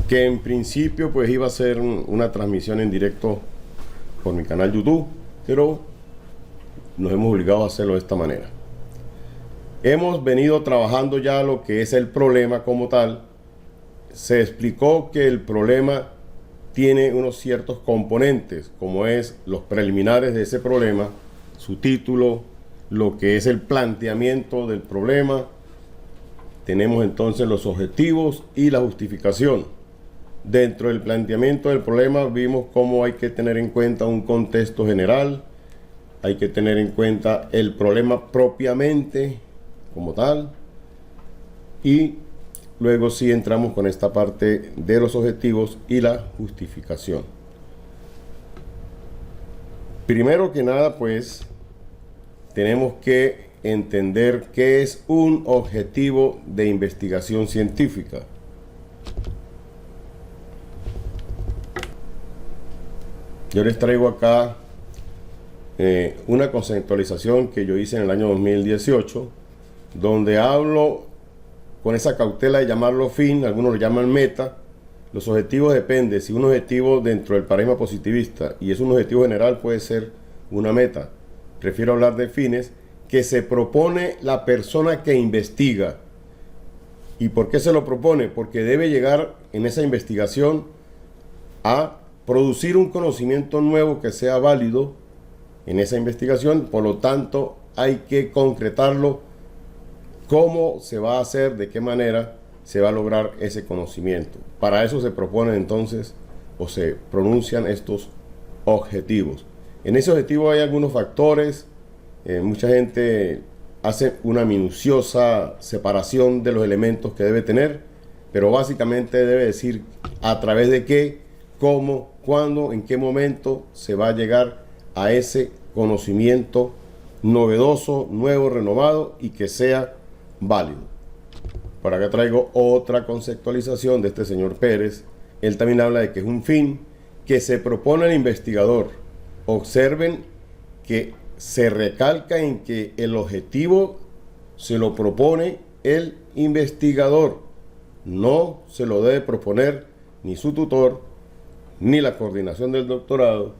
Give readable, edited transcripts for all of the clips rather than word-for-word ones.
que en principio pues iba a ser una transmisión en directo por mi canal YouTube, pero nos hemos obligado a hacerlo de esta manera. Hemos venido trabajando ya lo que es el problema como tal. Se explicó que el problema tiene unos ciertos componentes, como es los preliminares de ese problema, su título, lo que es el planteamiento del problema. Tenemos entonces los objetivos y la justificación. Dentro del planteamiento del problema vimos cómo hay que tener en cuenta un contexto general, hay que tener en cuenta el problema propiamente como tal, y luego sí entramos con esta parte de los objetivos y la justificación. Primero que nada, pues, tenemos que entender qué es un objetivo de investigación científica. Yo les traigo acá una conceptualización que yo hice en el año 2018, donde hablo con esa cautela de llamarlo fin, algunos lo llaman meta. Los objetivos depende, si un objetivo dentro del paradigma positivista y es un objetivo general, puede ser una meta. Prefiero hablar de fines que se propone la persona que investiga. ¿Y por qué se lo propone? Porque debe llegar en esa investigación a producir un conocimiento nuevo que sea válido en esa investigación. Por lo tanto, hay que concretarlo. ¿Cómo se va a hacer? ¿De qué manera se va a lograr ese conocimiento? Para eso se proponen entonces o se pronuncian estos objetivos. En ese objetivo hay algunos factores. Mucha gente hace una minuciosa separación de los elementos que debe tener, pero básicamente debe decir a través de qué, cómo, cuándo, en qué momento se va a llegar a ese conocimiento novedoso, nuevo, renovado y que sea válido. Por acá traigo otra conceptualización de este señor Pérez. Él también habla de que es un fin que se propone al investigador. Observen que se recalca en que el objetivo se lo propone el investigador. No se lo debe proponer ni su tutor, ni la coordinación del doctorado,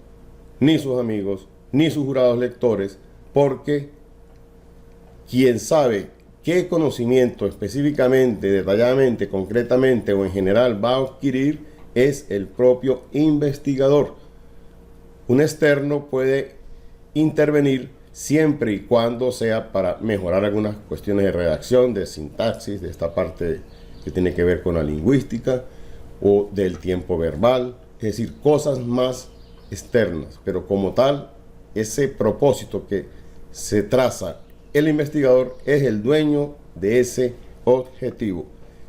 ni sus amigos, ni sus jurados lectores, porque quien sabe qué conocimiento específicamente, detalladamente, concretamente o en general va a adquirir es el propio investigador. Un externo puede intervenir siempre y cuando sea para mejorar algunas cuestiones de redacción, de sintaxis, de esta parte que tiene que ver con la lingüística o del tiempo verbal, es decir, cosas más externas, pero como tal, ese propósito que se traza el investigador es el dueño de ese objetivo.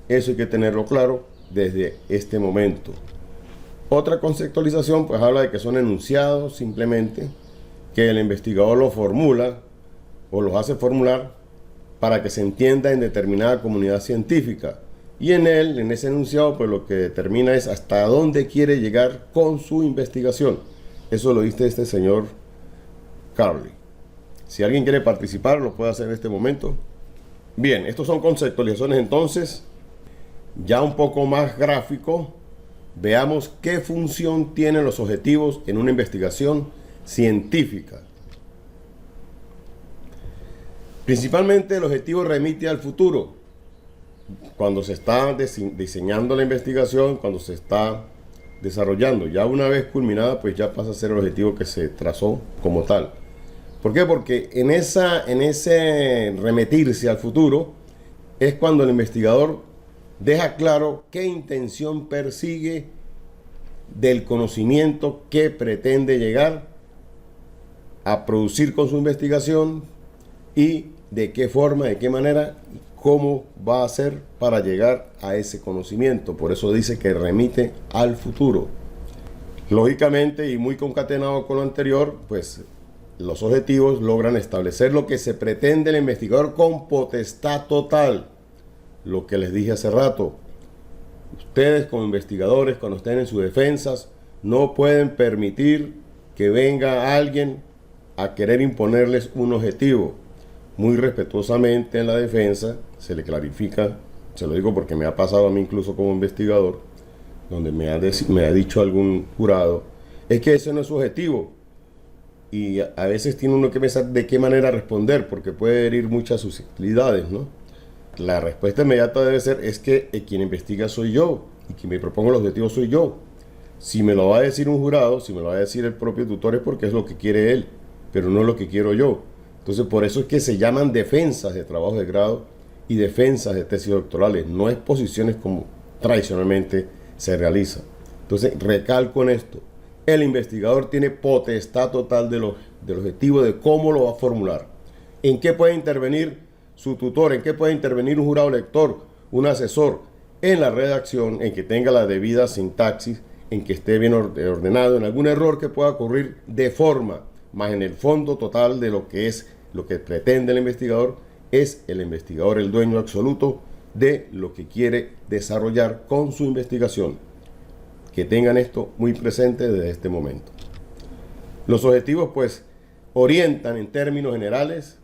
Eso hay que tenerlo claro desde este momento. Otra conceptualización pues habla de que son enunciados simplemente, que el investigador lo formula o los hace formular para que se entienda en determinada comunidad científica. Y en él, en ese enunciado, pues lo que determina es hasta dónde quiere llegar con su investigación. Eso lo dice este señor Carly. Si alguien quiere participar, lo puede hacer en este momento. Bien, estos son conceptualizaciones entonces, ya un poco más gráfico. Veamos qué función tienen los objetivos en una investigación científica. Principalmente el objetivo remite al futuro. Cuando se está diseñando la investigación, cuando se está desarrollando, ya una vez culminada, pues ya pasa a ser el objetivo que se trazó como tal. ¿Por qué? Porque en ese remitirse al futuro es cuando el investigador deja claro qué intención persigue del conocimiento que pretende llegar a producir con su investigación y de qué forma, de qué manera, cómo va a hacer para llegar a ese conocimiento. Por eso dice que remite al futuro. Lógicamente y muy concatenado con lo anterior, pues los objetivos logran establecer lo que se pretende el investigador con potestad total. Lo que les dije hace rato. Ustedes como investigadores, cuando estén en sus defensas, no pueden permitir que venga alguien a querer imponerles un objetivo. Muy respetuosamente en la defensa se le clarifica, se lo digo porque me ha pasado a mí incluso como investigador, donde me ha dicho algún jurado, es que ese no es su objetivo. Y a veces tiene uno que pensar de qué manera responder, porque puede herir muchas susceptibilidades, ¿no? La respuesta inmediata debe ser, es que quien investiga soy yo, y quien me propongo el objetivo soy yo. Si me lo va a decir un jurado, si me lo va a decir el propio tutor, es porque es lo que quiere él, pero no es lo que quiero yo. Entonces, por eso es que se llaman defensas de trabajo de grado y defensas de tesis doctorales, no exposiciones como tradicionalmente se realiza. Entonces, recalco en esto, el investigador tiene potestad total del objetivo, de cómo lo va a formular, en qué puede intervenir su tutor, en qué puede intervenir un jurado lector, un asesor, en la redacción, en que tenga la debida sintaxis, en que esté bien ordenado, en algún error que pueda ocurrir de forma, más en el fondo total de lo que es, lo que pretende el investigador, es el investigador el dueño absoluto de lo que quiere desarrollar con su investigación. Que tengan esto muy presente desde este momento. Los objetivos, pues, orientan en términos generales,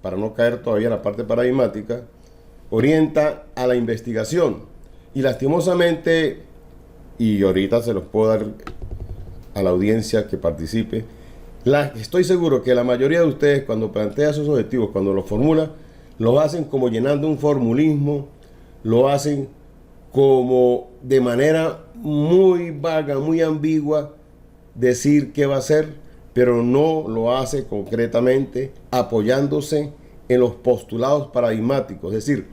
para no caer todavía en la parte paradigmática, orienta a la investigación. Y lastimosamente, y ahorita se los puedo dar a la audiencia que participe, estoy seguro que la mayoría de ustedes, cuando plantea sus objetivos, cuando los formula, lo hacen como llenando un formulismo, lo hacen como de manera muy vaga, muy ambigua, decir qué va a hacer, pero no lo hace concretamente apoyándose en los postulados paradigmáticos, es decir,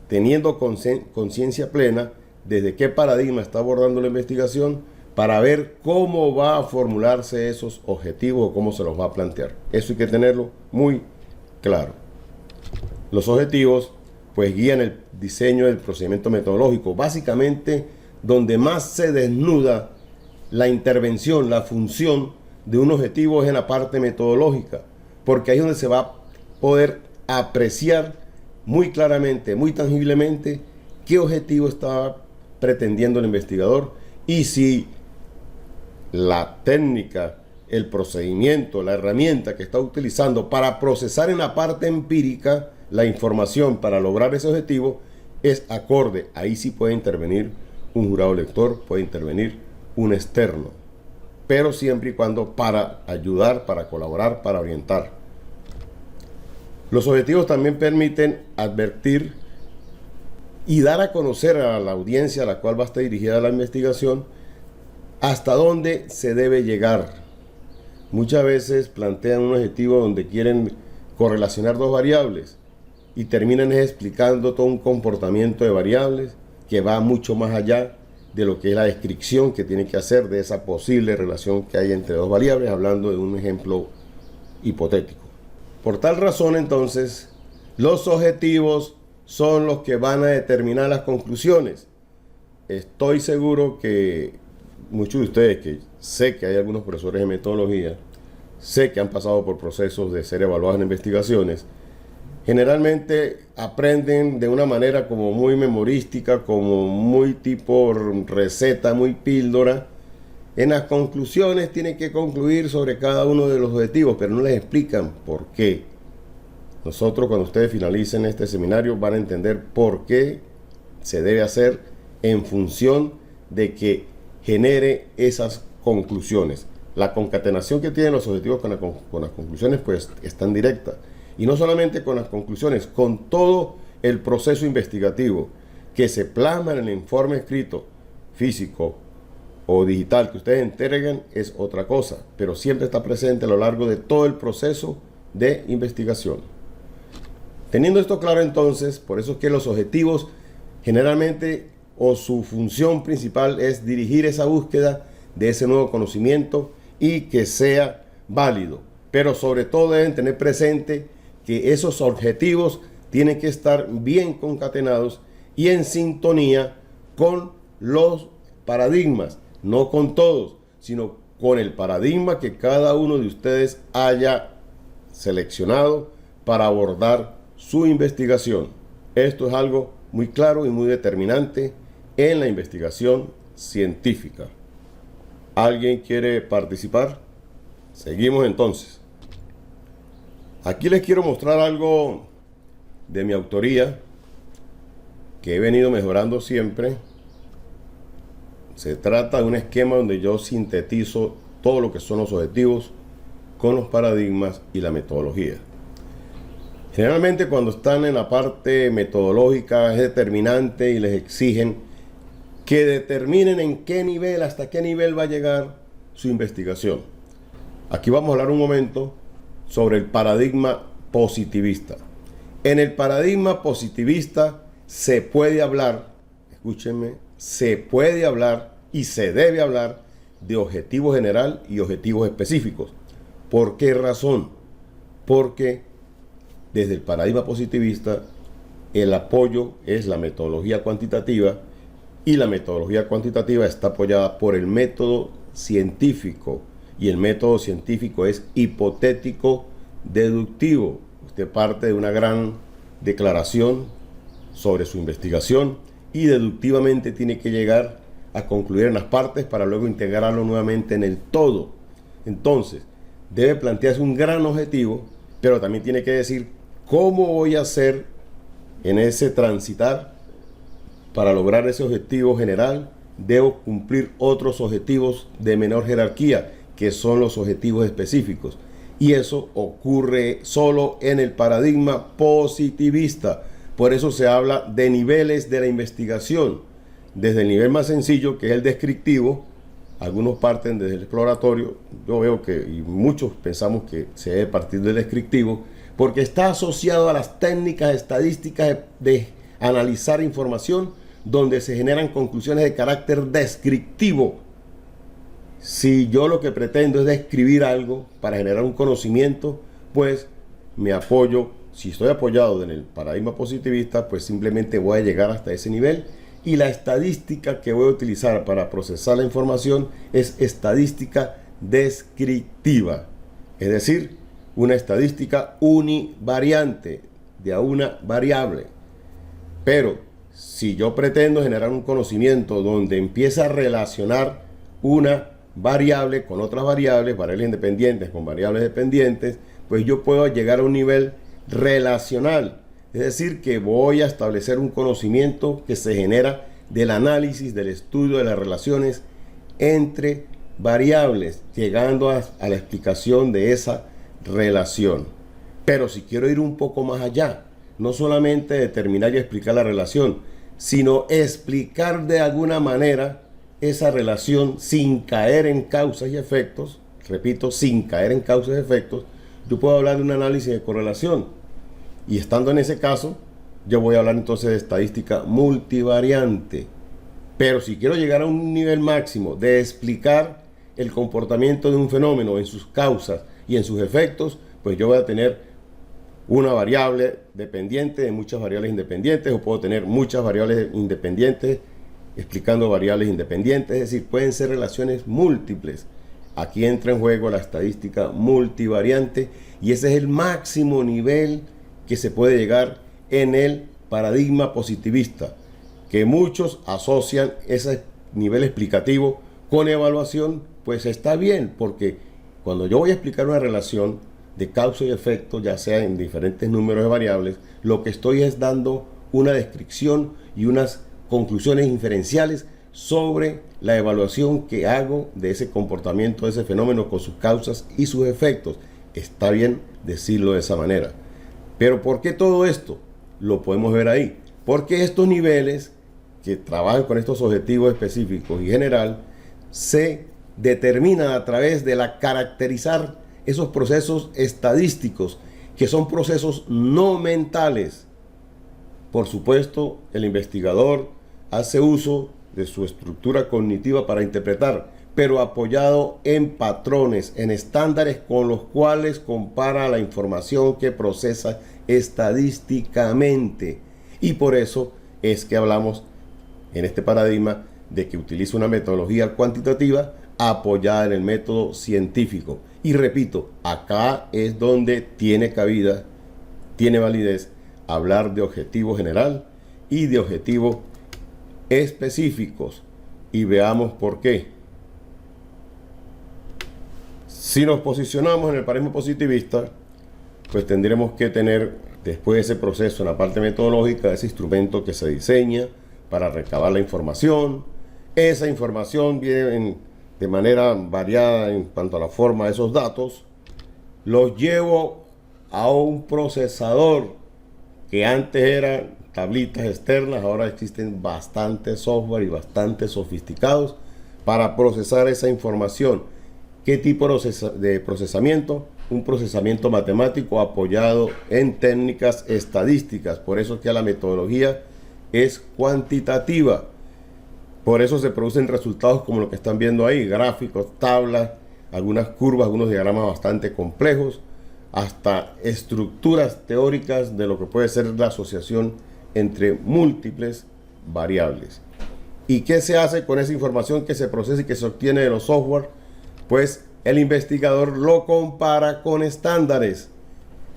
teniendo conciencia plena desde qué paradigma está abordando la investigación para ver cómo va a formularse esos objetivos o cómo se los va a plantear. Eso hay que tenerlo muy claro. Los objetivos pues guían el diseño del procedimiento metodológico, básicamente donde más se desnuda la intervención, la función de un objetivo es en la parte metodológica, porque ahí es donde se va a poder apreciar muy claramente, muy tangiblemente, qué objetivo está pretendiendo el investigador y si la técnica, el procedimiento, la herramienta que está utilizando para procesar en la parte empírica la información para lograr ese objetivo es acorde. Ahí sí puede intervenir un jurado lector, puede intervenir un externo, pero siempre y cuando para ayudar, para colaborar, para orientar. Los objetivos también permiten advertir y dar a conocer a la audiencia a la cual va a estar dirigida la investigación hasta dónde se debe llegar. Muchas veces plantean un objetivo donde quieren correlacionar dos variables y terminan explicando todo un comportamiento de variables que va mucho más allá de lo que es la descripción que tiene que hacer de esa posible relación que hay entre dos variables, hablando de un ejemplo hipotético. Por tal razón, entonces, los objetivos son los que van a determinar las conclusiones. Estoy seguro que muchos de ustedes, que sé que hay algunos profesores de metodología, sé que han pasado por procesos de ser evaluados en investigaciones, generalmente aprenden de una manera como muy memorística, como muy tipo receta, muy píldora. En las conclusiones tienen que concluir sobre cada uno de los objetivos, pero no les explican por qué. Nosotros, cuando ustedes finalicen este seminario, van a entender por qué se debe hacer en función de que genere esas conclusiones. La concatenación que tienen los objetivos con las conclusiones pues es tan directa. Y no solamente con las conclusiones, con todo el proceso investigativo que se plasma en el informe escrito, físico o digital que ustedes entreguen es otra cosa, pero siempre está presente a lo largo de todo el proceso de investigación. Teniendo esto claro entonces, por eso es que los objetivos generalmente o su función principal es dirigir esa búsqueda de ese nuevo conocimiento y que sea válido, pero sobre todo deben tener presente que esos objetivos tienen que estar bien concatenados y en sintonía con los paradigmas, no con todos, sino con el paradigma que cada uno de ustedes haya seleccionado para abordar su investigación. Esto es algo muy claro y muy determinante en la investigación científica. ¿Alguien quiere participar? Seguimos entonces. Aquí les quiero mostrar algo de mi autoría que he venido mejorando siempre Se trata de un esquema donde yo sintetizo todo lo que son los objetivos con los paradigmas y la metodología. Generalmente cuando están en la parte metodológica es determinante y les exigen que determinen en qué nivel, hasta qué nivel va a llegar su investigación. Aquí vamos a hablar un momento sobre el paradigma positivista. En el paradigma positivista se puede hablar, escúchenme, se puede hablar y se debe hablar de objetivo general y objetivos específicos. ¿Por qué razón? Porque desde el paradigma positivista el apoyo es la metodología cuantitativa y la metodología cuantitativa está apoyada por el método científico y el método científico es hipotético deductivo. Usted parte de una gran declaración sobre su investigación y deductivamente tiene que llegar a concluir en las partes para luego integrarlo nuevamente en el todo. Entonces, debe plantearse un gran objetivo, pero también tiene que decir cómo voy a hacer en ese transitar para lograr ese objetivo general. Debo cumplir otros objetivos de menor jerarquía, que son los objetivos específicos. Y eso ocurre solo en el paradigma positivista. Por eso se habla de niveles de la investigación. Desde el nivel más sencillo, que es el descriptivo, algunos parten desde el exploratorio. Yo veo que, y muchos pensamos que se debe partir del descriptivo, porque está asociado a las técnicas estadísticas de analizar información, donde se generan conclusiones de carácter descriptivo. Si yo lo que pretendo es describir algo para generar un conocimiento, pues me apoyo, si estoy apoyado en el paradigma positivista, pues simplemente voy a llegar hasta ese nivel. Y la estadística que voy a utilizar para procesar la información es estadística descriptiva, es decir, una estadística univariante de a una variable. Pero si yo pretendo generar un conocimiento donde empieza a relacionar una variable con otras variables, variables independientes con variables dependientes, pues yo puedo llegar a un nivel relacional. Es decir, que voy a establecer un conocimiento que se genera del análisis, del estudio de las relaciones entre variables, llegando a la explicación de esa relación. Pero si quiero ir un poco más allá, no solamente determinar y explicar la relación, sino explicar de alguna manera esa relación sin caer en causas y efectos, repito, sin caer en causas y efectos, yo puedo hablar de un análisis de correlación. Y estando en ese caso, yo voy a hablar entonces de estadística multivariante. Pero si quiero llegar a un nivel máximo de explicar el comportamiento de un fenómeno en sus causas y en sus efectos, pues yo voy a tener una variable dependiente de muchas variables independientes, o puedo tener muchas variables independientes explicando variables independientes, es decir, pueden ser relaciones múltiples. Aquí entra en juego la estadística multivariante y ese es el máximo nivel que se puede llegar en el paradigma positivista, que muchos asocian ese nivel explicativo con evaluación. Pues está bien, porque cuando yo voy a explicar una relación de causa y efecto, ya sea en diferentes números de variables, lo que estoy es dando una descripción y unas conclusiones inferenciales sobre la evaluación que hago de ese comportamiento, de ese fenómeno con sus causas y sus efectos. Está bien decirlo de esa manera. Pero ¿por qué todo esto? Lo podemos ver ahí. Porque estos niveles que trabajan con estos objetivos específicos y general se determinan a través de la caracterizar esos procesos estadísticos, que son procesos no mentales. Por supuesto, el investigador hace uso de su estructura cognitiva para interpretar, pero apoyado en patrones, en estándares con los cuales compara la información que procesa estadísticamente. Y por eso es que hablamos en este paradigma de que utiliza una metodología cuantitativa apoyada en el método científico. Y repito, acá es donde tiene cabida, tiene validez hablar de objetivo general y de objetivos específicos. Y veamos por qué. Si nos posicionamos en el paradigma positivista, pues tendremos que tener, después de ese proceso en la parte metodológica, ese instrumento que se diseña para recabar la información, Esa información viene de manera variada en cuanto a la forma de esos datos. Los llevo a un procesador que antes eran tablitas externas, ahora existen bastantes software y bastante sofisticados para procesar esa información. ¿Qué tipo de procesamiento? Un procesamiento matemático apoyado en técnicas estadísticas. Por eso es que la metodología es cuantitativa. Por eso se producen resultados como lo que están viendo ahí, gráficos, tablas, algunas curvas, algunos diagramas bastante complejos, hasta estructuras teóricas de lo que puede ser la asociación entre múltiples variables. ¿Y qué se hace con esa información que se procesa y que se obtiene de los software? Pues el investigador lo compara con estándares.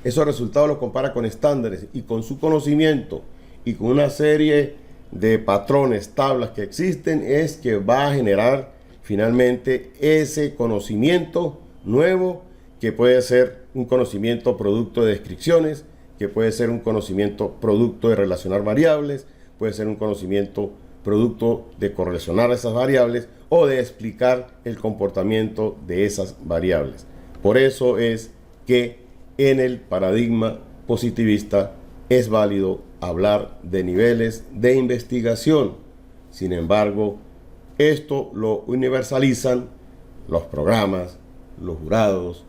Esos resultados los compara con estándares y con su conocimiento y con una serie de patrones, tablas que existen, es que va a generar finalmente ese conocimiento nuevo, que puede ser un conocimiento producto de descripciones, que puede ser un conocimiento producto de relacionar variables, puede ser un conocimiento producto de correlacionar esas variables o de explicar el comportamiento de esas variables. Por eso es que en el paradigma positivista es válido hablar de niveles de investigación. Sin embargo, esto lo universalizan los programas, los jurados,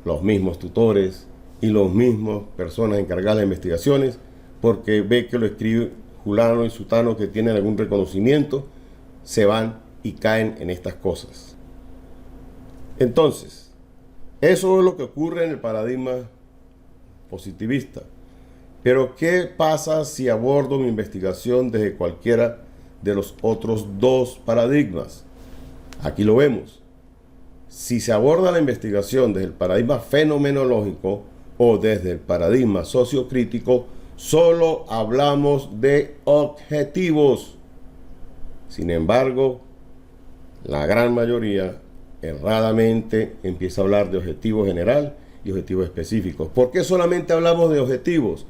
los mismos tutores y los mismos personas encargadas de investigaciones, porque ve que lo escribe fulano y sutano que tienen algún reconocimiento, se van y caen en estas cosas. Entonces, eso es lo que ocurre en el paradigma positivista. Pero ¿qué pasa si abordo mi investigación desde cualquiera de los otros dos paradigmas? Aquí lo vemos. Si se aborda la investigación desde el paradigma fenomenológico o desde el paradigma sociocrítico, solo hablamos de objetivos. Sin embargo, la gran mayoría erradamente empieza a hablar de objetivo general y objetivos específicos. ¿Por qué solamente hablamos de objetivos?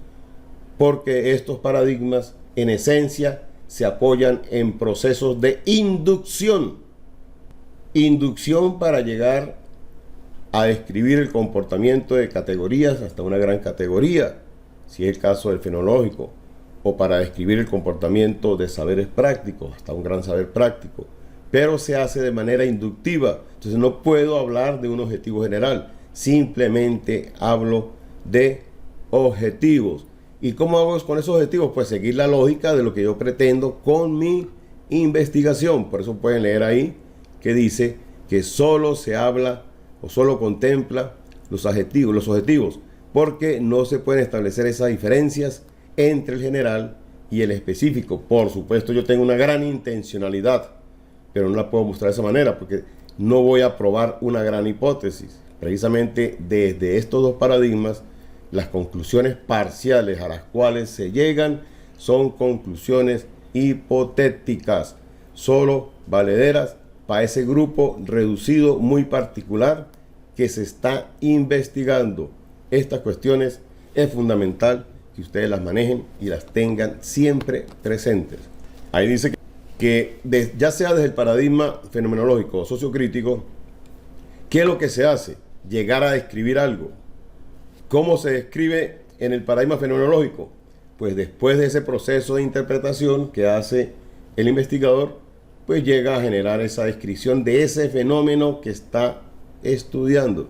Porque estos paradigmas en esencia se apoyan en procesos de inducción. Inducción para llegar a describir el comportamiento de categorías hasta una gran categoría, si es el caso del fenomenológico, o para describir el comportamiento de saberes prácticos hasta un gran saber práctico, pero se hace de manera inductiva. Entonces no puedo hablar de un objetivo general, simplemente hablo de objetivos. ¿Y cómo hago con esos objetivos? Pues seguir la lógica de lo que yo pretendo con mi investigación. Por eso pueden leer ahí que dice que solo se habla o solo contempla los objetivos, porque no se pueden establecer esas diferencias entre el general y el específico. Por supuesto, yo tengo una gran intencionalidad, pero no la puedo mostrar de esa manera porque no voy a probar una gran hipótesis. Precisamente desde estos dos paradigmas, las conclusiones parciales a las cuales se llegan son conclusiones hipotéticas, solo valederas para ese grupo reducido muy particular que se está investigando. Estas cuestiones es fundamental que ustedes las manejen y las tengan siempre presentes. Ahí dice que ya sea desde el paradigma fenomenológico o sociocrítico, ¿qué es lo que se hace? Llegar a describir algo. ¿Cómo se describe en el paradigma fenomenológico? Pues después de ese proceso de interpretación que hace el investigador, pues llega a generar esa descripción de ese fenómeno que está estudiando.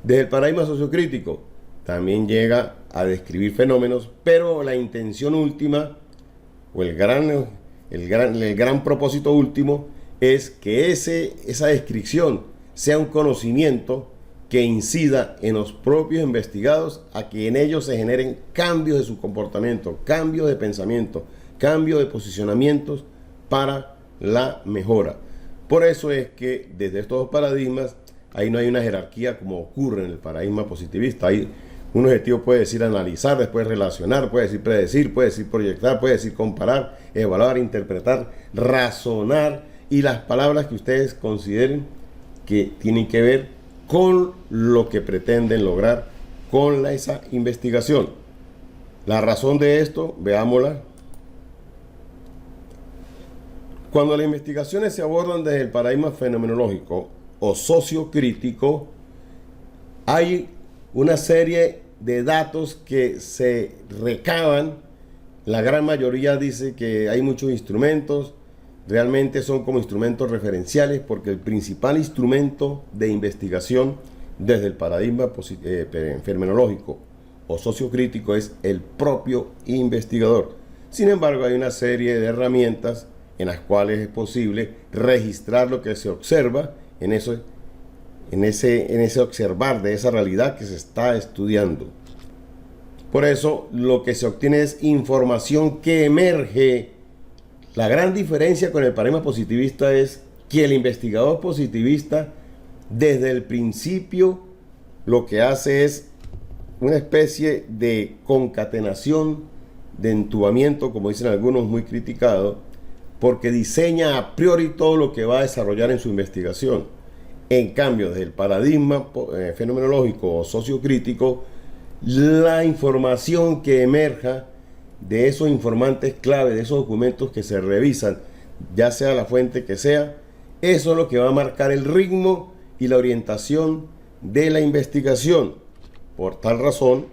Desde el paradigma sociocrítico también llega a describir fenómenos, pero la intención última o el gran propósito último es que esa descripción sea un conocimiento que incida en los propios investigados a que en ellos se generen cambios de su comportamiento, cambios de pensamiento, cambios de posicionamientos para la mejora. Por eso es que desde estos dos paradigmas ahí no hay una jerarquía como ocurre en el paradigma positivista. Hay un objetivo, puede decir analizar, después relacionar, puede decir predecir, puede decir proyectar, puede decir comparar, evaluar, interpretar, razonar y las palabras que ustedes consideren que tienen que ver con lo que pretenden lograr con esa investigación. La razón de esto, veámosla. Cuando las investigaciones se abordan desde el paradigma fenomenológico o sociocrítico, hay una serie de datos que se recaban. La gran mayoría dice que hay muchos instrumentos, realmente son como instrumentos referenciales, porque el principal instrumento de investigación desde el paradigma fenomenológico o sociocrítico es el propio investigador. Sin embargo, hay una serie de herramientas en las cuales es posible registrar lo que se observa en ese observar de esa realidad que se está estudiando. Por eso, lo que se obtiene es información que emerge. La gran diferencia con el paradigma positivista es que el investigador positivista, desde el principio, lo que hace es una especie de concatenación, de entubamiento, como dicen algunos, muy criticado, porque diseña a priori todo lo que va a desarrollar en su investigación. En cambio, desde el paradigma fenomenológico o sociocrítico, la información que emerja de esos informantes clave, de esos documentos que se revisan, ya sea la fuente que sea, eso es lo que va a marcar el ritmo y la orientación de la investigación. Por tal razón,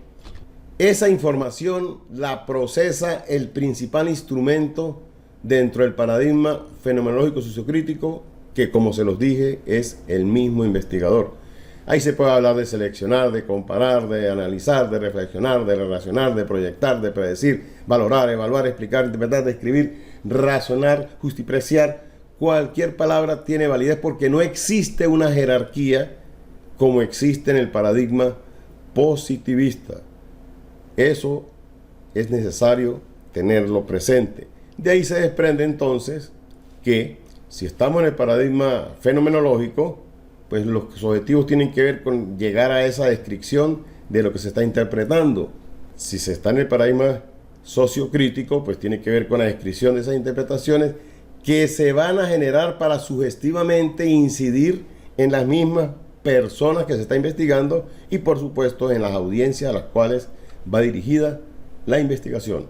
esa información la procesa el principal instrumento dentro del paradigma fenomenológico sociocrítico, que, como se los dije, es el mismo investigador. Ahí se puede hablar de seleccionar, de comparar, de analizar, de reflexionar, de relacionar, de proyectar, de predecir, valorar, evaluar, explicar, interpretar, describir, razonar, justipreciar. Cualquier palabra tiene validez porque no existe una jerarquía como existe en el paradigma positivista. Eso es necesario tenerlo presente. De ahí se desprende entonces que si estamos en el paradigma fenomenológico, pues los objetivos tienen que ver con llegar a esa descripción de lo que se está interpretando. Si se está en el paradigma sociocrítico, pues tiene que ver con la descripción de esas interpretaciones que se van a generar para sugestivamente incidir en las mismas personas que se está investigando y, por supuesto, en las audiencias a las cuales va dirigida la investigación.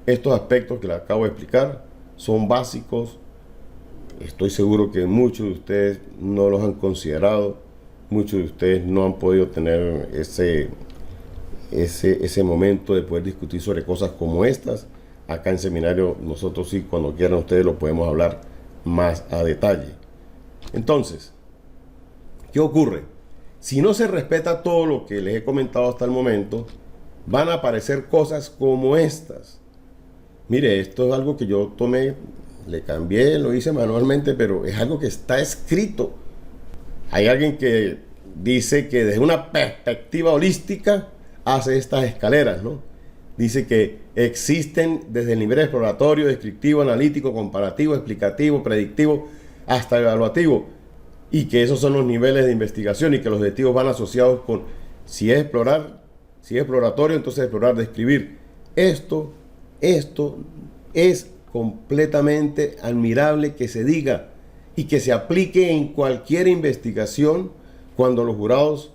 Estos aspectos que les acabo de explicar son básicos. Estoy seguro que muchos de ustedes no los han considerado, muchos de ustedes no han podido tener ese momento de poder discutir sobre cosas como estas. Acá en seminario nosotros sí, cuando quieran ustedes lo podemos hablar más a detalle. Entonces, ¿qué ocurre? Si no se respeta todo lo que les he comentado hasta el momento, van a aparecer cosas como estas. Mire, esto es algo que yo tomé, le cambié, lo hice manualmente, pero es algo que está escrito. Hay alguien que dice que desde una perspectiva holística hace estas escaleras, ¿no? Dice que existen desde el nivel exploratorio, descriptivo, analítico, comparativo, explicativo, predictivo, hasta evaluativo, y que esos son los niveles de investigación y que los objetivos van asociados con si es explorar, si es exploratorio, entonces explorar, describir. Esto es completamente admirable que se diga y que se aplique en cualquier investigación cuando los jurados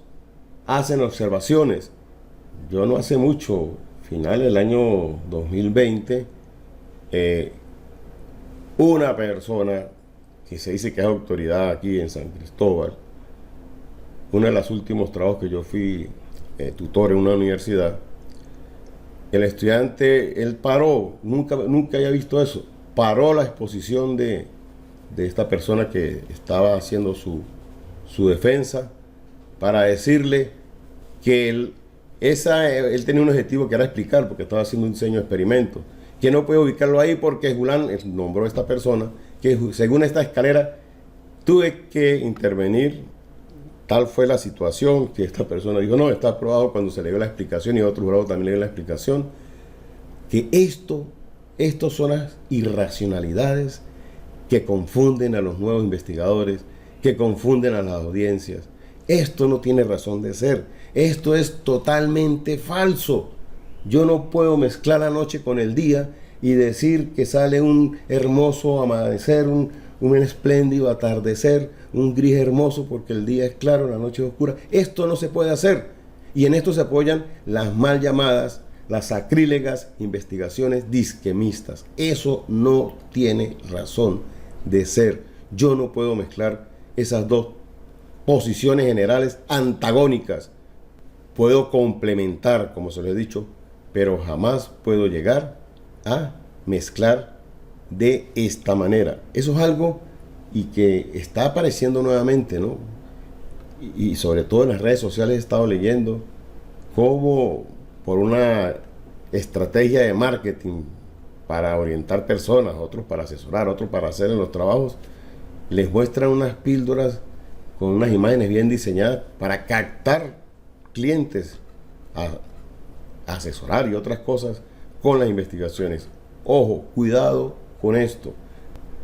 hacen observaciones. Yo no hace mucho, final del año 2020, una persona que se dice que es autoridad aquí en San Cristóbal, uno de los últimos trabajos que yo fui tutor en una universidad, el estudiante, él paró, nunca había visto eso, paró la exposición de esta persona que estaba haciendo su defensa para decirle que él tenía un objetivo que era explicar, porque estaba haciendo un diseño de experimento, que no puede ubicarlo ahí porque Julán nombró a esta persona, que según esta escalera tuve que intervenir. Tal fue la situación que esta persona dijo, no, está aprobado cuando se le dio la explicación y otro jurado también le dio la explicación, que estos son las irracionalidades que confunden a los nuevos investigadores, que confunden a las audiencias. Esto no tiene razón de ser, esto es totalmente falso. Yo no puedo mezclar la noche con el día y decir que sale un hermoso amanecer, un espléndido atardecer, un gris hermoso porque el día es claro, la noche es oscura. Esto no se puede hacer. Y en esto se apoyan las mal llamadas, las sacrílegas investigaciones disquemistas. Eso no tiene razón de ser. Yo no puedo mezclar esas dos posiciones generales antagónicas. Puedo complementar, como se lo he dicho, pero jamás puedo llegar a mezclar de esta manera. Eso es algo y que está apareciendo nuevamente, ¿no? Y sobre todo en las redes sociales he estado leyendo cómo por una estrategia de marketing para orientar personas, otros para asesorar, otros para hacer los trabajos, les muestran unas píldoras con unas imágenes bien diseñadas para captar clientes a asesorar y otras cosas con las investigaciones. Ojo, cuidado con esto.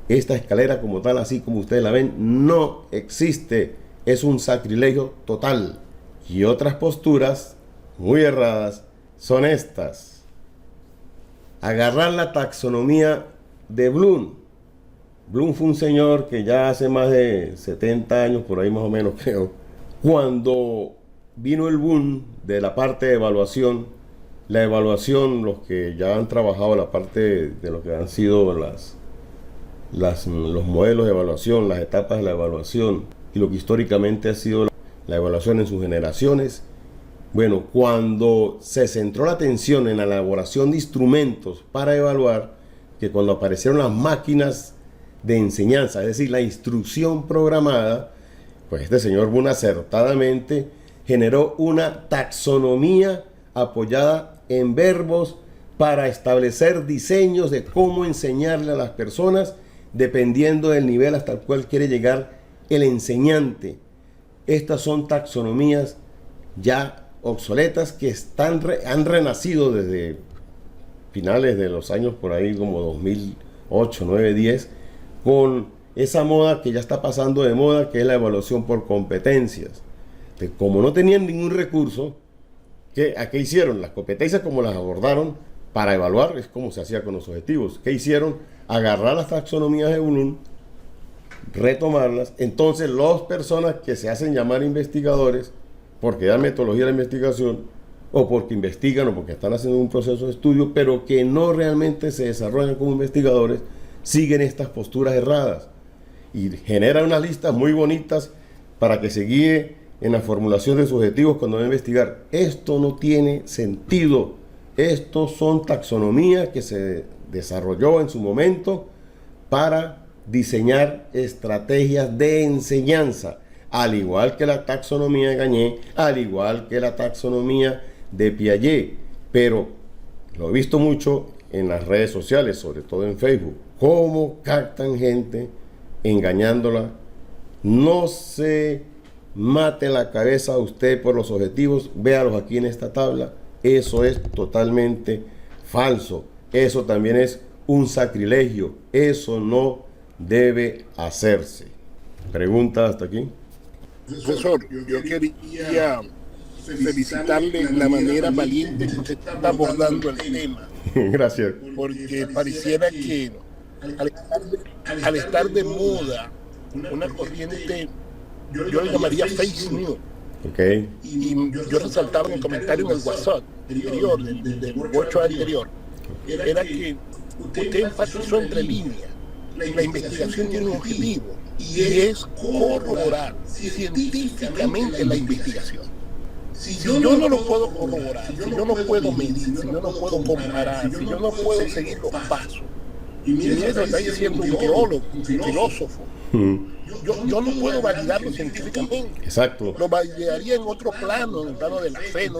Esta escalera como tal, así como ustedes la ven, no existe. Es un sacrilegio total. Y otras posturas muy erradas son estas. Agarrar la taxonomía de Bloom. Bloom fue un señor que ya hace más de 70 años, por ahí más o menos creo, cuando vino el boom de la parte de evaluación, la evaluación, los que ya han trabajado la parte de lo que han sido los modelos de evaluación, las etapas de la evaluación y lo que históricamente ha sido la evaluación en sus generaciones. Bueno, cuando se centró la atención en la elaboración de instrumentos para evaluar, que cuando aparecieron las máquinas de enseñanza, es decir, la instrucción programada, pues este señor Boone acertadamente generó una taxonomía apoyada en verbos para establecer diseños de cómo enseñarle a las personas dependiendo del nivel hasta el cual quiere llegar el enseñante. Estas son taxonomías ya obsoletas que han renacido desde finales de los años por ahí como 2008, 9, 10, con esa moda que ya está pasando de moda, que es la evaluación por competencias. Entonces, como no tenían ningún recurso, ¿a qué hicieron? Las competencias como las abordaron para evaluar, es como se hacía con los objetivos. ¿Qué hicieron? Agarrar las taxonomías de Bloom, retomarlas. Entonces, las personas que se hacen llamar investigadores, porque dan metodología a la investigación, o porque investigan, o porque están haciendo un proceso de estudio, pero que no realmente se desarrollan como investigadores, siguen estas posturas erradas y generan unas listas muy bonitas para que se guíe en la formulación de sus objetivos cuando va a investigar. Esto no tiene sentido. Estos son taxonomías que se desarrolló en su momento para diseñar estrategias de enseñanza, al igual que la taxonomía de Gagné, al igual que la taxonomía de Piaget. Pero lo he visto mucho en las redes sociales, sobre todo en Facebook, cómo captan gente engañándola. No se mate la cabeza a usted por los objetivos, véalos aquí en esta tabla. Eso es totalmente falso. Eso también es un sacrilegio. Eso no debe hacerse. ¿Pregunta hasta aquí? Profesor, yo quería felicitarle la manera valiente que usted está abordando el tema. Gracias. Porque pareciera que al estar de moda una corriente, yo le llamaría fake news. Okay. Y yo resaltaba en el comentario en el WhatsApp anterior, del 8 anterior, era que usted enfatizó entre líneas. La investigación tiene un objetivo y es corroborar científicamente la investigación. Si yo no lo puedo corroborar, si yo no puedo medir, si yo no puedo comparar, si yo no puedo seguir los pasos, y mire, eso está diciendo un teólogo, un filósofo, yo no puedo validarlo científicamente. Exacto. Lo validaría en otro plano, en el plano de la fe, no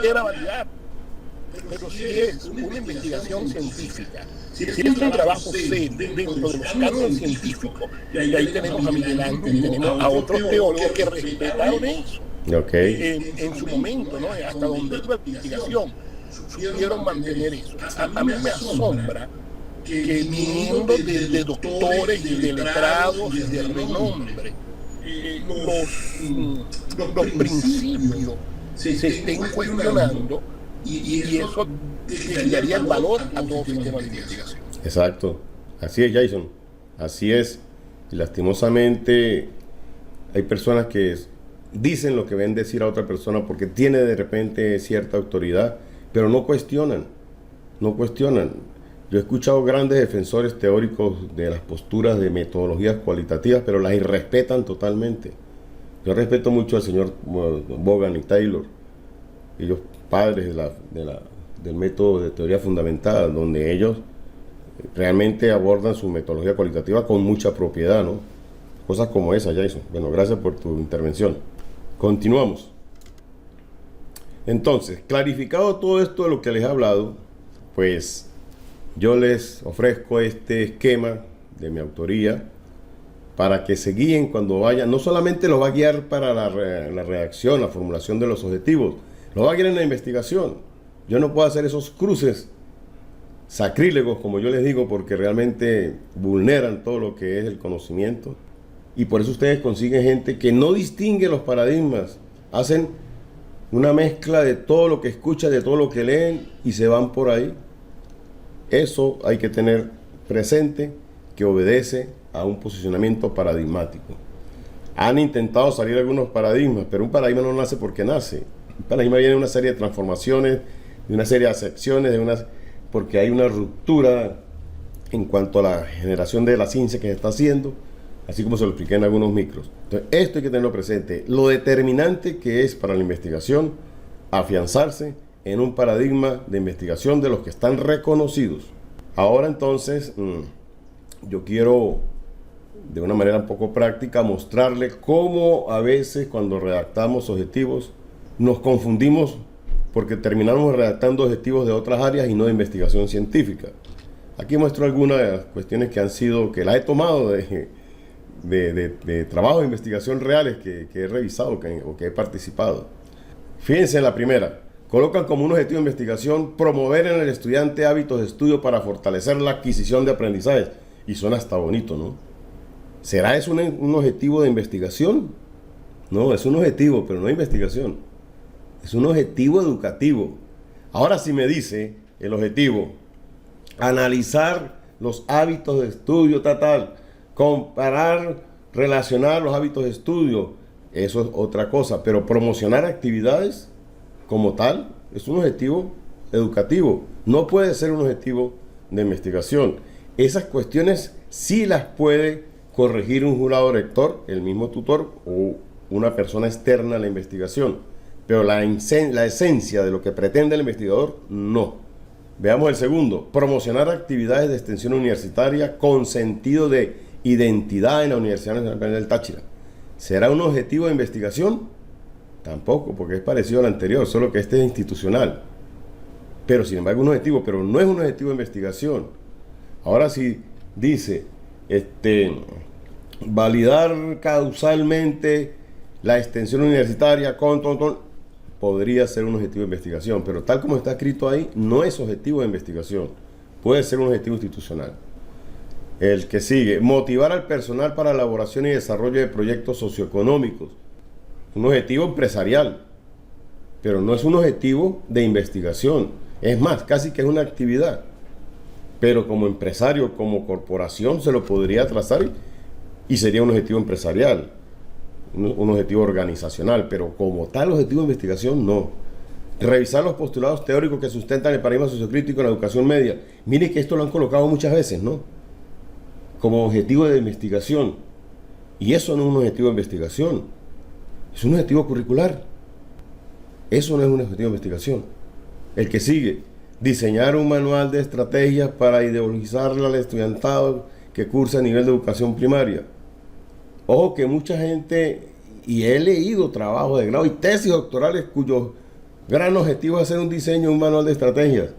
quiera validar. Pero si es una investigación científica, si es un trabajo serio dentro de los cánones científicos, y ahí tenemos a Miguel Ángel y tenemos a otros teólogos que respetaron eso. Okay. En su momento, ¿no? Hasta donde iba la investigación, supieron mantener eso. A mí me asombra que viniendo de doctores y de letrados y de renombre, los principios se estén cuestionando y eso le daría el valor a todo sistema de investigación. Exacto. Así es, Jason. Así es. Y lastimosamente hay personas que dicen lo que ven decir a otra persona porque tiene de repente cierta autoridad, pero no cuestionan, no cuestionan. Yo he escuchado grandes defensores teóricos de las posturas de metodologías cualitativas, pero las irrespetan totalmente. Yo respeto mucho al señor Bogan y Taylor, ellos padres del método de teoría fundamental, donde ellos realmente abordan su metodología cualitativa con mucha propiedad, ¿no? Cosas como esa, Jason. Bueno, gracias por tu intervención. Continuamos. Entonces, clarificado todo esto de lo que les he hablado, pues yo les ofrezco este esquema de mi autoría para que se guíen cuando vayan. No solamente los va a guiar para la redacción, la formulación de los objetivos, los va a guiar en la investigación. Yo no puedo hacer esos cruces sacrílegos, como yo les digo, porque realmente vulneran todo lo que es el conocimiento. Y por eso ustedes consiguen gente que no distingue los paradigmas, hacen una mezcla de todo lo que escuchan, de todo lo que leen y se van por ahí. Eso hay que tener presente, que obedece a un posicionamiento paradigmático. Han intentado salir algunos paradigmas, pero un paradigma no nace porque nace. Un paradigma viene de una serie de transformaciones, de una serie de acepciones, porque hay una ruptura en cuanto a la generación de la ciencia que se está haciendo, así como se lo expliqué en algunos micros. Entonces, esto hay que tenerlo presente. Lo determinante que es para la investigación afianzarse en un paradigma de investigación de los que están reconocidos. Ahora entonces, yo quiero, de una manera un poco práctica, mostrarle cómo a veces cuando redactamos objetivos nos confundimos porque terminamos redactando objetivos de otras áreas y no de investigación científica. Aquí muestro algunas de las cuestiones que han sido, que las he tomado de trabajos de investigación reales que he revisado o que he participado. Fíjense en la primera. Colocan como un objetivo de investigación promover en el estudiante hábitos de estudio para fortalecer la adquisición de aprendizajes. Y suena hasta bonito, ¿no? ¿Será eso un objetivo de investigación? No, es un objetivo, pero no de investigación. Es un objetivo educativo. Ahora si me dice el objetivo, analizar los hábitos de estudio, comparar, relacionar los hábitos de estudio, eso es otra cosa, pero promocionar actividades como tal es un objetivo educativo, no puede ser un objetivo de investigación. Esas cuestiones sí las puede corregir un jurado rector, el mismo tutor o una persona externa a la investigación, pero la esencia de lo que pretende el investigador, no. Veamos el segundo, promocionar actividades de extensión universitaria con sentido de identidad en la Universidad Nacional del Táchira. ¿Será un objetivo de investigación? Tampoco, porque es parecido al anterior, solo que este es institucional. Pero sin embargo un objetivo, pero no es un objetivo de investigación. Ahora sí dice, validar causalmente la extensión universitaria podría ser un objetivo de investigación, pero tal como está escrito ahí, no es objetivo de investigación. Puede ser un objetivo institucional. El que sigue, motivar al personal para elaboración y desarrollo de proyectos socioeconómicos. Un objetivo empresarial, pero no es un objetivo de investigación. Es más, casi que es una actividad. Pero como empresario, como corporación, se lo podría trazar y sería un objetivo empresarial, un objetivo organizacional, pero como tal objetivo de investigación, no. Revisar los postulados teóricos que sustentan el paradigma sociocrítico en la educación media. Mire que esto lo han colocado muchas veces, ¿no? Como objetivo de investigación. Y eso no es un objetivo de investigación. Es un objetivo curricular. Eso no es un objetivo de investigación. El que sigue, diseñar un manual de estrategias para ideologizarle al estudiantado que cursa a nivel de educación primaria. Ojo que mucha gente, y he leído trabajos de grado y tesis doctorales cuyo gran objetivo es hacer un diseño, un manual de estrategias.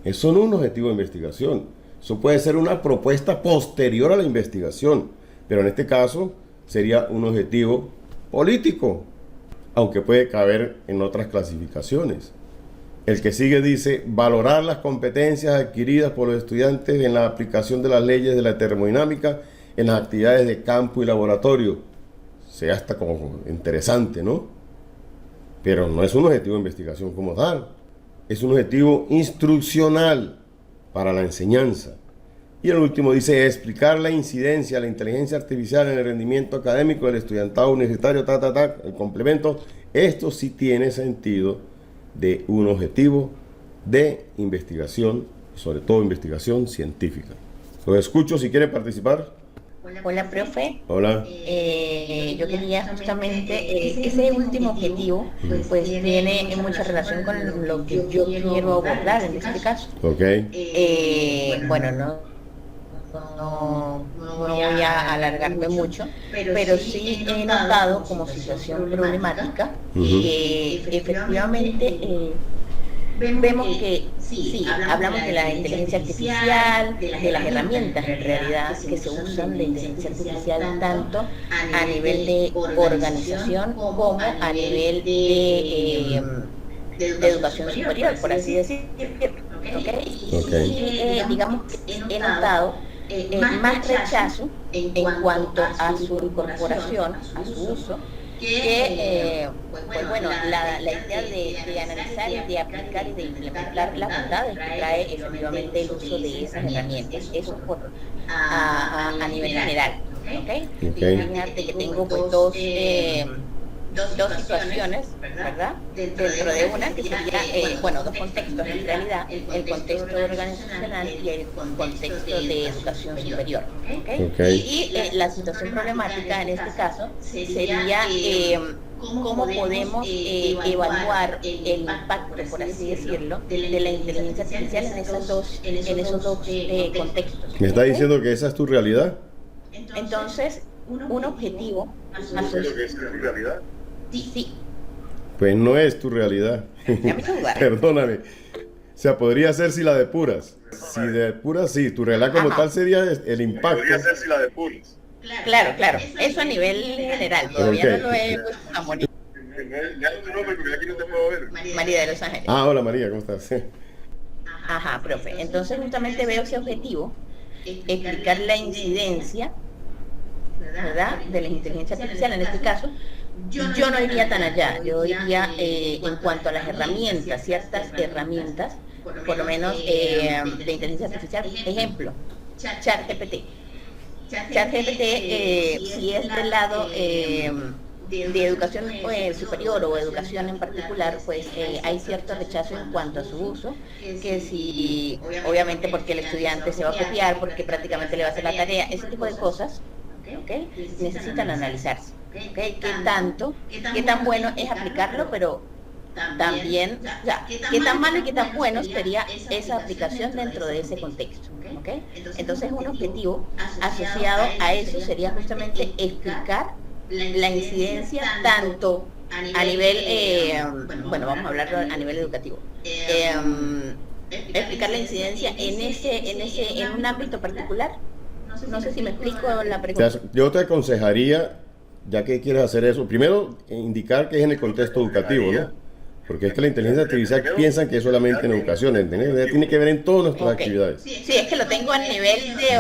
Eso no es un objetivo de investigación. Eso puede ser una propuesta posterior a la investigación, pero en este caso sería un objetivo político, aunque puede caber en otras clasificaciones. El que sigue dice, valorar las competencias adquiridas por los estudiantes en la aplicación de las leyes de la termodinámica en las actividades de campo y laboratorio. Sea hasta como interesante, ¿no? Pero no es un objetivo de investigación como tal. Es un objetivo instruccional para la enseñanza. Y el último dice, explicar la incidencia de la inteligencia artificial en el rendimiento académico del estudiantado universitario, el complemento. Esto sí tiene sentido de un objetivo de investigación, sobre todo investigación científica. Los escucho si quieren participar. Hola, profe. Hola. Yo quería justamente, ese último objetivo, pues tiene mucha relación con lo que yo quiero abordar en este caso. Ok. Bueno, no voy a alargarme mucho, pero sí he notado como situación problemática que efectivamente vemos que sí, hablamos de la inteligencia artificial, de las herramientas en realidad que se usan de inteligencia artificial tanto a nivel de organización como a nivel de educación superior, por así decirlo. ¿Okay? Digamos que he notado más rechazo en cuanto a su incorporación, a su uso, que pues bueno, la idea de analizar y de aplicar y de implementar las bondades que trae efectivamente el uso de esas herramientas. Eso a nivel general. ¿Okay? Fíjate que tengo pues dos situaciones, ¿verdad? Dentro de una que sería, bueno, dos contextos en realidad, el contexto organizacional y el contexto de educación superior. ¿Okay? Y la situación problemática en este caso sería cómo podemos evaluar el impacto, por así decirlo, de la inteligencia artificial en esos dos contextos. ¿Me está diciendo que esa es tu realidad? Entonces, un objetivo asociado. ¿Que esa es tu realidad? Sí. Pues no es tu realidad. Perdóname. O sea, podría ser si la depuras. Si depuras, sí. Tu realidad como tal sería el impacto. Podría ser si la depuras. Claro. Eso a nivel general. Todavía no lo he puesto a morir. María de Los Ángeles. Ah, hola María, ¿cómo estás? Ajá, profe. Entonces justamente veo ese objetivo, explicar la incidencia, ¿verdad?, de la inteligencia artificial en este caso. Yo no iría tan allá, yo iría en cuanto a las herramientas, ciertas herramientas, por lo menos de inteligencia artificial. Ejemplo, ChatGPT. ChatGPT, si es del lado de educación superior o educación en particular, pues hay cierto rechazo en cuanto a su uso, que si, obviamente porque el estudiante se va a copiar, porque prácticamente le va a hacer la tarea, ese tipo de cosas, ¿okay?, necesitan analizarse. ¿Okay? ¿Qué tan bueno es aplicarlo? Pero también, o sea, qué tan malo y qué tan bueno sería esa aplicación dentro de ese contexto. ¿Okay? Entonces un objetivo asociado a eso sería justamente explicar la incidencia tanto a nivel, bueno, vamos a hablar a nivel educativo, explicar la incidencia en un ámbito particular. No sé si me explico la pregunta. Yo te aconsejaría, ya que quieres hacer eso, primero indicar que es en el contexto educativo, ¿no? Porque es que la inteligencia artificial piensan que es solamente en educación, ¿entendés? Tiene que ver en todas nuestras actividades. Sí, es que lo tengo a nivel de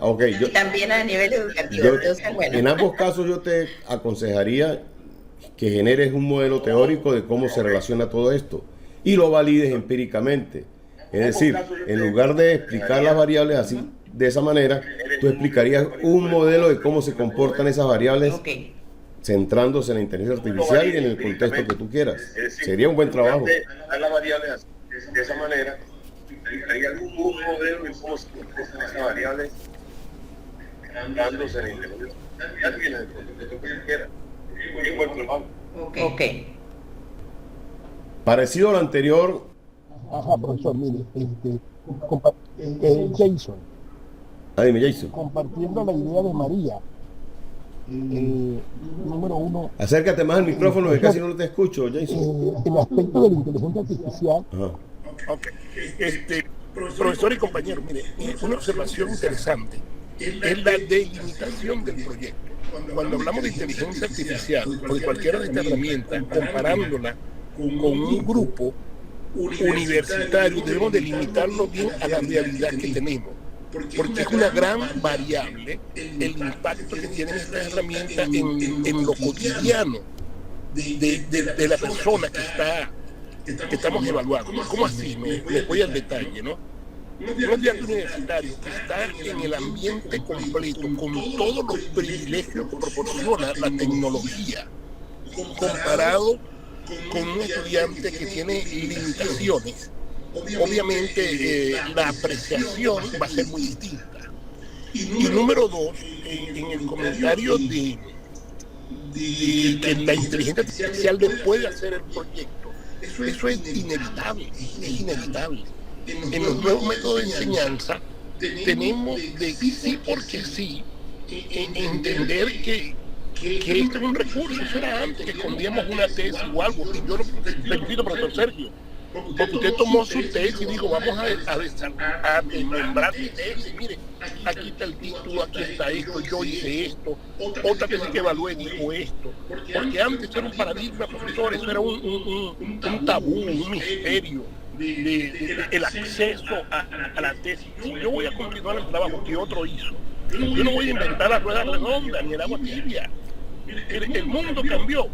organización y también a nivel educativo. Entonces, bueno. En ambos casos yo te aconsejaría que generes un modelo teórico de cómo se relaciona todo esto y lo valides empíricamente. Es decir, en lugar de explicar las variables así, de esa manera, tú explicarías un modelo de cómo se comportan esas variables, centrándose en la inteligencia artificial y en el contexto que tú quieras. Sería un buen trabajo. Las variables de esa manera, explicarías un modelo de cómo se comportan esas variables, centrándose en la inteligencia artificial y en el contexto que tú quieras. Un buen trabajo. Ok. Parecido a lo anterior. Ajá, profesor, mire, Jason. Dime, Jason. Compartiendo la idea de María. Número uno. Acércate más al micrófono que casi no te escucho, Jason. El aspecto de la inteligencia artificial. Ajá. Ok. Profesor y compañero, mire, una observación interesante es la delimitación del proyecto. Cuando hablamos de inteligencia artificial o de cualquiera de estas herramientas, comparándola con un grupo universitario, debemos delimitarlo bien a la realidad que tenemos. Porque es una gran variable el impacto que tienen estas herramientas en lo cotidiano de la persona que estamos evaluando. ¿Cómo así? Me voy al detalle, ¿no? Un estudiante universitario que está en el ambiente completo, con todos los privilegios que proporciona la tecnología, comparado con un estudiante que tiene limitaciones, obviamente la apreciación va a ser muy distinta. Y número dos, en el comentario de que la inteligencia artificial le puede hacer el proyecto, eso es inevitable, es inevitable. En los nuevos métodos de enseñanza tenemos de sí porque sí entender que este es un recurso. Eso era antes, que escondíamos una tesis o algo. Y yo lo felicito, profesor Sergio, porque usted tomó su tesis y dijo, vamos a nombrar mi tesis. Mire, aquí está el título, aquí está esto, yo hice esto, otra tesis que evalué dijo esto. Porque antes era un paradigma, profesor, eso era un tabú, un misterio. El acceso a la tesis. Si yo voy a continuar el trabajo que otro hizo, yo no voy a inventar la rueda redonda ni el agua tibia. El mundo cambió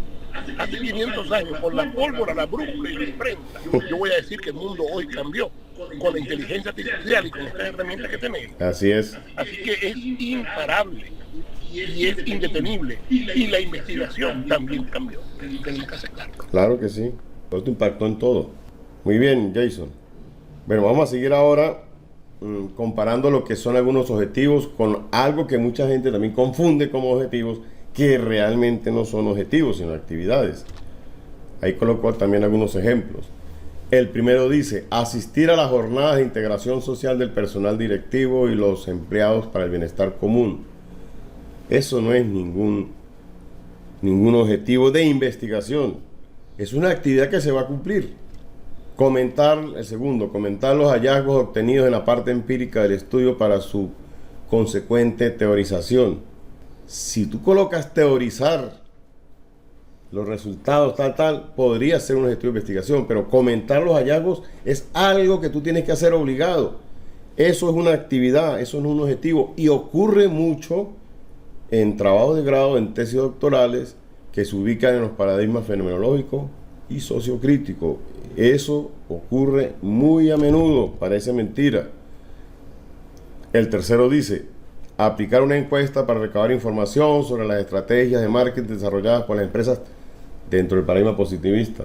hace 500 años con la pólvora, la brújula y la imprenta. Yo voy a decir que el mundo hoy cambió con la inteligencia artificial y con estas herramientas que tenemos. Así es. Así que es imparable y es indetenible. Y la investigación también cambió. Tenemos que aceptarlo. Claro que sí. Esto impactó en todo. Muy bien, Jason. Bueno, vamos a seguir ahora comparando lo que son algunos objetivos con algo que mucha gente también confunde como objetivos, que realmente no son objetivos, sino actividades. Ahí coloco también algunos ejemplos. El primero dice, asistir a las jornadas de integración social del personal directivo y los empleados para el bienestar común. Eso no es ningún objetivo de investigación. Es una actividad que se va a cumplir. El segundo, comentar los hallazgos obtenidos en la parte empírica del estudio para su consecuente teorización. Si tú colocas teorizar los resultados, podría ser un objetivo de investigación, pero comentar los hallazgos es algo que tú tienes que hacer obligado. Eso es una actividad, eso no es un objetivo, y ocurre mucho en trabajos de grado, en tesis doctorales, que se ubican en los paradigmas fenomenológicos y sociocríticos. Eso ocurre muy a menudo, parece mentira. El tercero dice, aplicar una encuesta para recabar información sobre las estrategias de marketing desarrolladas por las empresas dentro del paradigma positivista.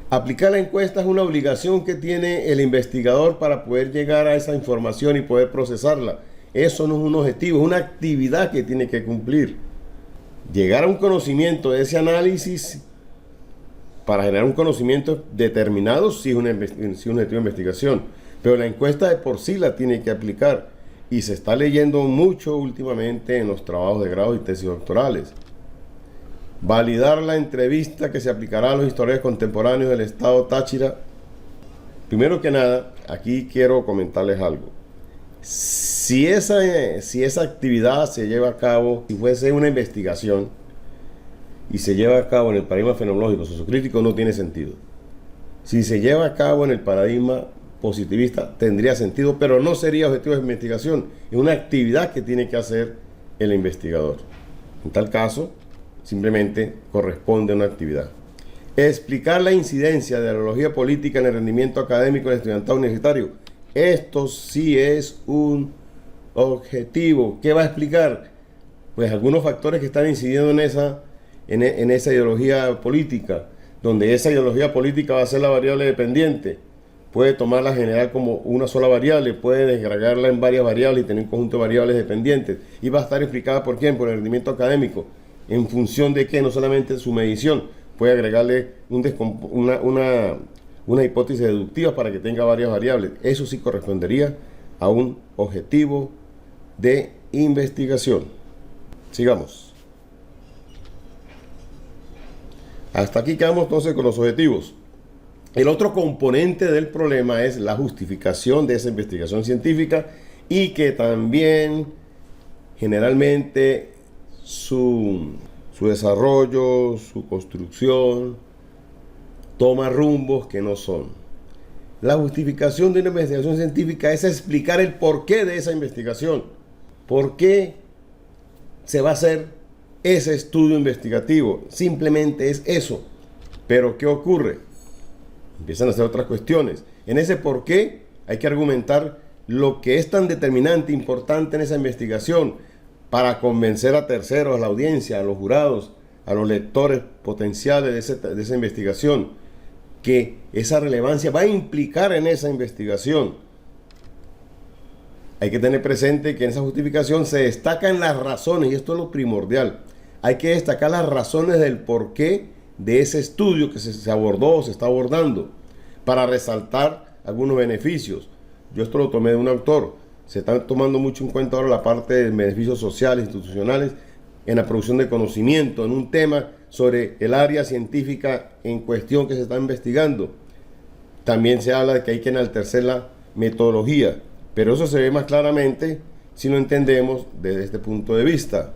Aplicar la encuesta es una obligación que tiene el investigador para poder llegar a esa información y poder procesarla. Eso no es un objetivo, es una actividad que tiene que cumplir. Llegar a un conocimiento de ese análisis para generar un conocimiento determinado sí es un objetivo de investigación, pero la encuesta de por sí la tiene que aplicar, y se está leyendo mucho últimamente en los trabajos de grado y tesis doctorales. Validar la entrevista que se aplicará a los historiadores contemporáneos del estado Táchira. Primero que nada, aquí quiero comentarles algo. Si esa actividad se lleva a cabo, si fuese una investigación y se lleva a cabo en el paradigma fenomenológico sociocrítico, no tiene sentido. Si se lleva a cabo en el paradigma positivista, tendría sentido, pero no sería objetivo de investigación. Es una actividad que tiene que hacer el investigador. En tal caso, simplemente corresponde a una actividad. Explicar la incidencia de la ideología política en el rendimiento académico del estudiantado universitario. Esto sí es un objetivo. ¿Qué va a explicar? Pues algunos factores que están incidiendo en esa ideología política, donde esa ideología política va a ser la variable dependiente. Puede tomarla general como una sola variable, puede desagregarla en varias variables y tener un conjunto de variables dependientes. Y va a estar explicada por quién, por el rendimiento académico. ¿En función de qué? No solamente su medición. Puede agregarle una hipótesis deductiva para que tenga varias variables. Eso sí correspondería a un objetivo de investigación. Sigamos. Hasta aquí quedamos entonces con los objetivos. El otro componente del problema es la justificación de esa investigación científica, y que también generalmente su desarrollo, su construcción, toma rumbos que no son. La justificación de una investigación científica es explicar el porqué de esa investigación. ¿Por qué se va a hacer ese estudio investigativo? Simplemente es eso. Pero ¿qué ocurre? Empiezan a hacer otras cuestiones. En ese por qué hay que argumentar lo que es tan determinante, importante en esa investigación, para convencer a terceros, a la audiencia, a los jurados, a los lectores potenciales de esa investigación, que esa relevancia va a implicar en esa investigación. Hay que tener presente que en esa justificación se destacan las razones, y esto es lo primordial. Hay que destacar las razones del porqué de ese estudio que se abordó o se está abordando, para resaltar algunos beneficios. Yo esto lo tomé de un autor. Se está tomando mucho en cuenta ahora la parte de beneficios sociales, institucionales, en la producción de conocimiento, en un tema sobre el área científica en cuestión que se está investigando. También se habla de que hay que enaltecer la metodología, pero eso se ve más claramente si lo entendemos desde este punto de vista.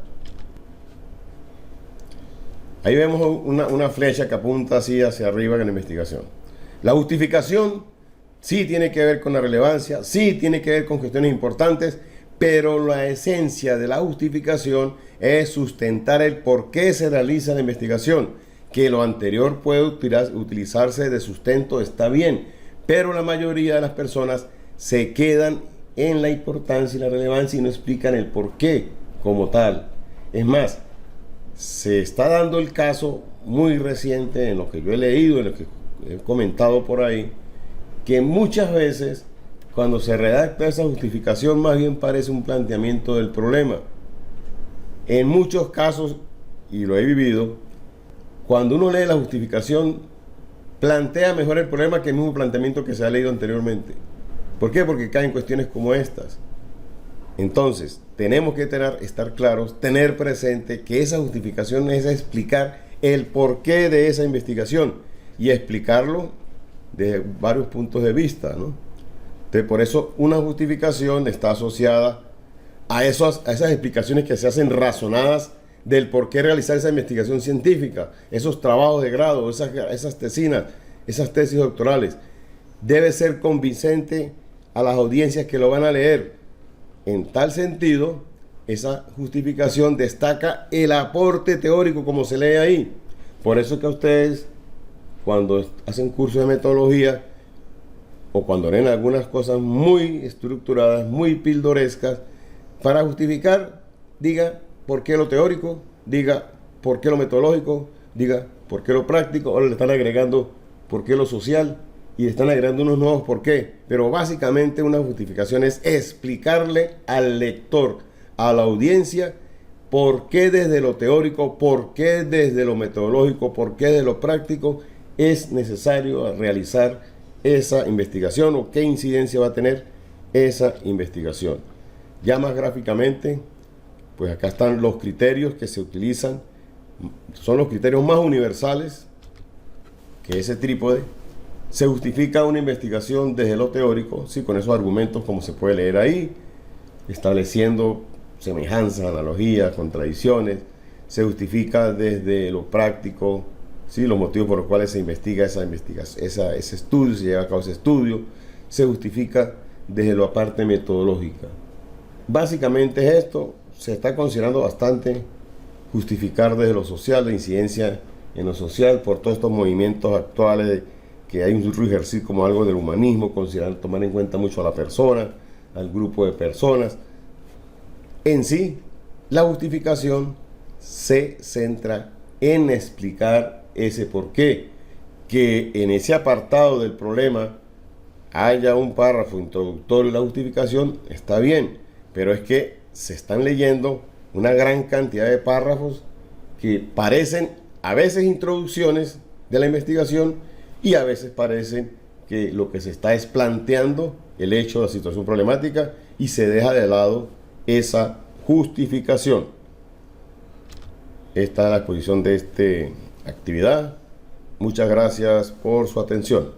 Ahí vemos una flecha que apunta así hacia arriba en la investigación. La justificación sí tiene que ver con la relevancia, sí tiene que ver con cuestiones importantes, pero la esencia de la justificación es sustentar el por qué se realiza la investigación. Que lo anterior puede utilizarse de sustento, está bien, pero la mayoría de las personas se quedan en la importancia y la relevancia y no explican el por qué como tal. Es más, se está dando el caso muy reciente, en lo que yo he leído, en lo que he comentado por ahí, que muchas veces cuando se redacta esa justificación más bien parece un planteamiento del problema. En muchos casos, y lo he vivido, cuando uno lee la justificación plantea mejor el problema que el mismo planteamiento que se ha leído anteriormente. ¿Por qué? Porque caen cuestiones como estas. Entonces, tenemos que estar claros, tener presente que esa justificación es explicar el porqué de esa investigación y explicarlo de varios puntos de vista, ¿no? Entonces, por eso una justificación está asociada a esas explicaciones que se hacen razonadas del por qué realizar esa investigación científica, esos trabajos de grado, esas tesinas, esas tesis doctorales. Debe ser convincente a las audiencias que lo van a leer. En tal sentido, esa justificación destaca el aporte teórico como se lee ahí. Por eso que a ustedes, cuando hacen cursos de metodología o cuando leen algunas cosas muy estructuradas, muy pildorescas, para justificar, diga por qué lo teórico, diga por qué lo metodológico, diga por qué lo práctico, ahora le están agregando por qué lo social y le están agregando unos nuevos por qué. Pero básicamente una justificación es explicarle al lector, a la audiencia, por qué desde lo teórico, por qué desde lo metodológico, por qué desde lo práctico es necesario realizar esa investigación o qué incidencia va a tener esa investigación. Ya más gráficamente, pues acá están los criterios que se utilizan, son los criterios más universales que ese trípode. Se justifica una investigación desde lo teórico, sí, con esos argumentos como se puede leer ahí, estableciendo semejanzas, analogías, contradicciones. Se justifica desde lo práctico, sí, los motivos por los cuales se investiga ese estudio, se lleva a cabo ese estudio. Se justifica desde la parte metodológica. Básicamente es esto. Se está considerando bastante justificar desde lo social, la incidencia en lo social por todos estos movimientos actuales que hay un ejercicio como algo del humanismo, considerar, tomar en cuenta mucho a la persona, al grupo de personas. En sí, la justificación se centra en explicar ese porqué. Que en ese apartado del problema haya un párrafo introductorio de la justificación, está bien, pero es que se están leyendo una gran cantidad de párrafos que parecen a veces introducciones de la investigación y a veces parecen que lo que se está es planteando el hecho de la situación problemática y se deja de lado esa justificación. Esta es la exposición de esta actividad. Muchas gracias por su atención.